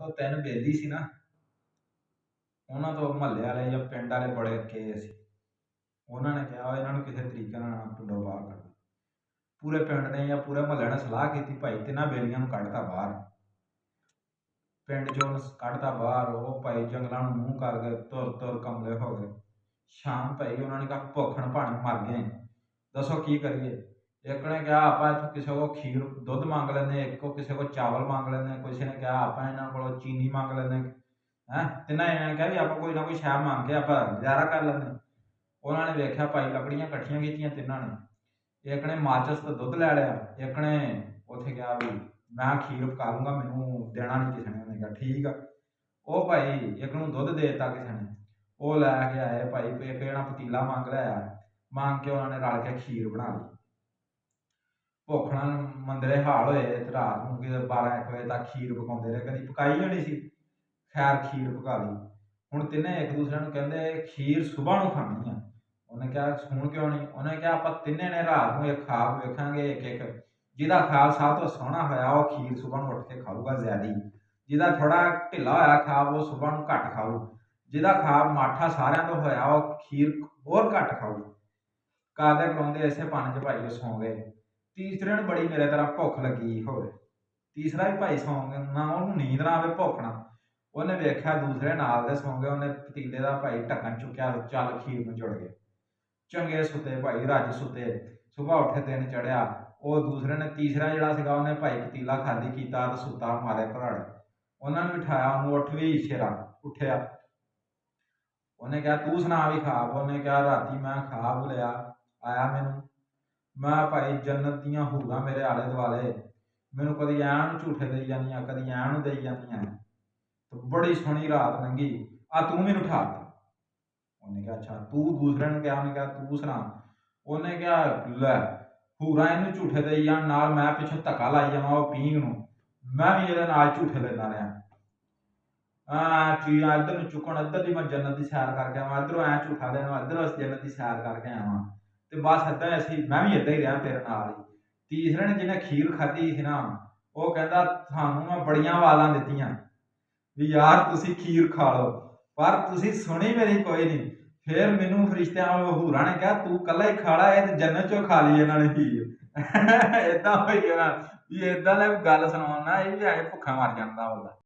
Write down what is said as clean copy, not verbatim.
ਤੋਂ 3 ਬੇਲੀ ਸੀ ਨਾ, ਉਹਨਾਂ ਤੋਂ ਮੁਹੱਲੇ ਵਾਲੇ ਜਾਂ ਪਿੰਡ ਵਾਲੇ ਬੜੇ ਅੱਕੇ ਸੀ। ਉਹਨਾਂ ਨੇ ਕਿਹਾ ਇਹਨਾਂ ਨੂੰ ਕਿਸੇ ਤਰੀਕੇ ਨਾਲ ਪਿੰਡੋਂ ਬਾਹਰ ਕੱਢੋ। ਪੂਰੇ ਪਿੰਡ ਨੇ ਜਾਂ ਪੂਰੇ ਮੁਹੱਲੇ ਨੇ ਸਲਾਹ ਕੀਤੀ, ਭਾਈ ਤਿੰਨਾਂ ਬੇਲੀਆਂ ਨੂੰ ਕੱਢਤਾ ਬਾਹਰ। ਪਿੰਡ ਚੋਂ ਉਹਨੂੰ ਕੱਢਤਾ ਬਾਹਰ। ਉਹ ਭਾਈ ਜੰਗਲਾਂ ਨੂੰ ਮੂੰਹ ਕਰ ਗਏ, ਤੁਰ ਤੁਰ ਕਮਲੇ ਹੋ ਗਏ। ਸ਼ਾਮ ਭਾਈ ਉਹਨਾਂ ਨੇ ਕਿਹਾ ਭੁੱਖਣ ਭਾਣੇ ਮਰ ਗਏ, ਦੱਸੋ ਕੀ ਕਰੀਏ। ਇੱਕ ਨੇ ਕਿਹਾ ਆਪਾਂ ਇੱਥੋਂ ਕਿਸੇ ਕੋਲ ਖੀਰ ਦੁੱਧ ਮੰਗ ਲੈਂਦੇ, ਇੱਕੋ ਕਿਸੇ ਕੋਲ ਚਾਵਲ ਮੰਗ ਲੈਂਦੇ, ਕਿਸੇ ਨੇ ਕਿਹਾ ਆਪਾਂ ਇਹਨਾਂ ਕੋਲੋਂ ਚੀਨੀ ਮੰਗ ਲੈਂਦੇ ਹੈ। ਤਿੰਨਾਂ ਜਣਿਆਂ ਨੇ ਕਿਹਾ ਵੀ ਆਪਾਂ ਕੋਈ ਨਾ ਕੋਈ ਸ਼ੈ ਮੰਗ ਕੇ ਆਪਾਂ ਗੁਜ਼ਾਰਾ ਕਰ ਲੈਂਦੇ। ਉਹਨਾਂ ਨੇ ਵੇਖਿਆ ਭਾਈ ਲੱਕੜੀਆਂ ਇਕੱਠੀਆਂ ਕੀਤੀਆਂ ਤਿੰਨਾਂ ਨੇ। ਇੱਕ ਨੇ ਮਾਚਿਸ ਤੋਂ ਦੁੱਧ ਲੈ ਲਿਆ, ਇੱਕ ਨੇ ਉੱਥੇ ਗਿਆ ਵੀ ਮੈਂ ਖੀਰ ਪਕਾ ਲੂੰਗਾ, ਮੈਨੂੰ ਦੇਣਾ ਨਹੀਂ ਕਿਸੇ ਨੇ। ਉਹਨੇ ਕਿਹਾ ਠੀਕ ਆ। ਉਹ ਭਾਈ ਇੱਕ ਨੂੰ ਦੁੱਧ ਦੇ ਦਿੱਤਾ ਕਿਸੇ ਨੇ, ਉਹ ਲੈ ਕੇ ਆਏ ਭਾਈ। ਇੱਕ ਜਣਾ ਪਤੀਲਾ ਮੰਗ ਲਿਆ, ਮੰਗ ਕੇ ਉਹਨਾਂ ਨੇ ਰਲ ਕੇ ਖੀਰ ਬਣਾ ਲਈ। ਭੁੱਖ ਨਾਲ ਮੰਦਰੇ ਹਾਲ ਹੋਏ ਤੇ ਰਾਤ ਨੂੰ ਕਿਤੇ 12-1 ਵਜੇ ਤੱਕ ਖੀਰ ਪਕਾਉਂਦੇ ਰਹੇ, ਕਦੀ ਪਕਾਈ ਹੋਣੀ ਸੀ। ਖੈਰ ਖੀਰ ਪਕਾ ਲਈ। ਹੁਣ ਤਿੰਨੇ ਇੱਕ ਦੂਸਰੇ ਨੂੰ ਕਹਿੰਦੇ ਖੀਰ ਸੁਬਾਹ ਨੂੰ ਖਾਣੀ ਆ। ਉਹਨੇ ਕਿਹਾ ਹੁਣ ਕਿਉਂ ਨਹੀਂ। ਉਹਨੇ ਕਿਹਾ ਆਪਾਂ ਤਿੰਨੇ ਨੇ ਰਾਤ ਨੂੰ ਇੱਕ ਖਾਬ ਵੇਖਾਂਗੇ, ਇੱਕ ਇੱਕ ਜਿਹਦਾ ਖਾਬ ਸਭ ਤੋਂ ਸੋਹਣਾ ਹੋਇਆ ਉਹ ਖੀਰ ਸੁਬਾਹ ਨੂੰ ਉੱਠ ਕੇ ਖਾਊਗਾ ਜ਼ਿਆਦੀ, ਜਿਹਦਾ ਥੋੜਾ ਢਿੱਲਾ ਹੋਇਆ ਖਾਬ ਉਹ ਸੁਬਾਹ ਨੂੰ ਘੱਟ ਖਾਊ, ਜਿਹਦਾ ਖਾਬ ਮਾਠਾ ਸਾਰਿਆਂ ਤੋਂ ਹੋਇਆ ਉਹ ਖੀਰ ਹੋਰ ਘੱਟ ਖਾਊ। ਕਰਦੇ ਕਰਾਉਂਦੇ ਇਸੇ ਪੰਨ 'ਚ ਭਾਈ ਉਹ ਸੌਂ ਗਏ। ਤੀਸਰੇ ਨੂੰ ਬੜੀ ਮੇਰੇ ਤਰ੍ਹਾਂ ਭੁੱਖ ਲੱਗੀ ਹੋਵੇ, ਤੀਸਰਾ ਵੀ ਭਾਈ ਸੌਂ ਗਿਆ, ਨਾ ਉਹਨੂੰ ਨੀਂਦ ਨਾ ਆਵੇ ਭੁੱਖ ਨਾ। ਉਹਨੇ ਵੇਖਿਆ ਦੂਸਰੇ ਨਾਲ ਦੇ ਸੌਂ ਗਏ, ਉਹਨੇ ਪਤੀਲੇ ਦਾ ਭਾਈ ਢੱਕਣ ਚੁੱਕਿਆ, ਚੱਲ ਖੀਰ ਨੂੰ ਜੁੜ ਗਏ। ਚੰਗੇ ਸੁੱਤੇ ਭਾਈ, ਰੱਜ ਸੁੱਤੇ। ਸੁਬਾਹ ਉੱਠੇ ਦਿਨ ਚੜਿਆ। ਉਹ ਦੂਸਰੇ ਨੇ ਤੀਸਰਾ ਜਿਹੜਾ ਸੀਗਾ ਉਹਨੇ ਭਾਈ ਪਤੀਲਾ ਖਾਲੀ ਕੀਤਾ ਤੇ ਸੁੱਤਾ ਮਾਰੇ ਘਰਾੜੇ। ਉਹਨਾਂ ਨੂੰ ਉਠਾਇਆ, ਉਹਨੂੰ ਉੱਠ ਵੀ ਸ਼ੇਰਾ ਉੱਠਿਆ। ਉਹਨੇ ਕਿਹਾ ਤੂੰ ਸੁਣਾ ਵੀ ਖਾਬ। ਉਹਨੇ ਕਿਹਾ ਰਾਤੀ ਮੈਂ ਖਾਬ ਲਿਆ, ਆਇਆ ਮੈਨੂੰ, ਮੈਂ ਭਾਈ ਜੰਨਤ ਦੀਆਂ ਹੂਰਾਂ ਮੇਰੇ ਆਲੇ ਦੁਆਲੇ, ਮੈਨੂੰ ਕਦੀ ਐਂ ਨੂੰ ਝੂਠੇ ਦੇਈ ਜਾਂਦੀਆਂ, ਕਦੀ ਐਂ ਨੂੰ ਦੇਈ ਜਾਂਦੀਆਂ, ਤੇ ਬੜੀ ਸੋਹਣੀ ਰਾਤ ਲੰਘੀ, ਆ ਤੂੰ ਮੈਨੂੰ ਉਠਾ ਦਿੱਤਾ। ਉਹਨੇ ਕਿਹਾ ਅੱਛਾ ਤੂੰ। ਦੂਸਰੇ ਨੂੰ ਕਿਹਾ, ਉਹਨੇ ਕਿਹਾ ਤੂੰ ਸੁਣਾ। ਉਹਨੇ ਕਿਹਾ ਲੈ ਹੂਰਾਂ ਇਹਨੂੰ ਝੂਠੇ ਦੇਈ ਜਾਣ, ਨਾਲ ਮੈਂ ਪਿੱਛੋਂ ਧੱਕਾ ਲਾਈ ਜਾਵਾਂ ਉਹ ਪੀਂਘ ਨੂੰ, ਮੈਂ ਵੀ ਇਹਦੇ ਨਾਲ ਝੂਠੇ ਲੈਂਦਾ ਰਿਹਾ। ਚੀਜ਼ਾਂ ਇੱਧਰ ਨੂੰ ਚੁੱਕਣ, ਇੱਧਰ ਦੀ ਮੈਂ ਜੰਨਤ ਦੀ ਸੈਰ ਕਰਕੇ ਆਵਾਂ, ਇੱਧਰੋਂ ਐਂ ਝੂਠਾ ਦੇਣਾ, ਇੱਧਰੋਂ ਅਸੀਂ ਜੰਨਤ ਦੀ ਸੈਰ ਕਰਕੇ ਆਵਾਂ, ਤੇ ਬਸ ਏਦਾਂ ਅਸੀਂ ਮੈਂ ਵੀ ਏਦਾਂ ਹੀ ਰਿਹਾ ਤੇਰੇ ਨਾਲ ਹੀ। ਤੀਸਰੇ ਨੇ ਜਿਹਨੇ ਖੀਰ ਖਾਧੀ ਸੀ ਨਾ, ਉਹ ਕਹਿੰਦਾ ਤੁਹਾਨੂੰ ਮੈਂ ਬੜੀਆਂ ਆਵਾਜ਼ਾਂ ਦਿੱਤੀਆਂ ਵੀ ਯਾਰ ਤੁਸੀਂ ਖੀਰ ਖਾ ਲਓ, ਪਰ ਤੁਸੀਂ ਸੁਣੀ ਮੇਰੀ ਕੋਈ ਨਹੀਂ। ਫਿਰ ਮੈਨੂੰ ਫਰਿਸ਼ਤਿਆਂ ਹੂਰਾਂ ਨੇ ਕਿਹਾ ਤੂੰ ਕੱਲਾ ਹੀ ਖਾ ਲਾ, ਇਹ ਤੇ ਜੰਨਤ ਚੋਂ ਖਾ ਲਈ ਇਹਨਾਂ ਨੇ ਖੀਰ। ਏਦਾਂ ਹੋਈ ਨਾ ਵੀ ਏਦਾਂ ਦੀ ਗੱਲ ਸੁਣਾਉਣ ਨਾ ਇਹ ਵੀ ਐ ਭੁੱਖਾ ਮਰ ਜਾਂਦਾ ਬੰਦਾ।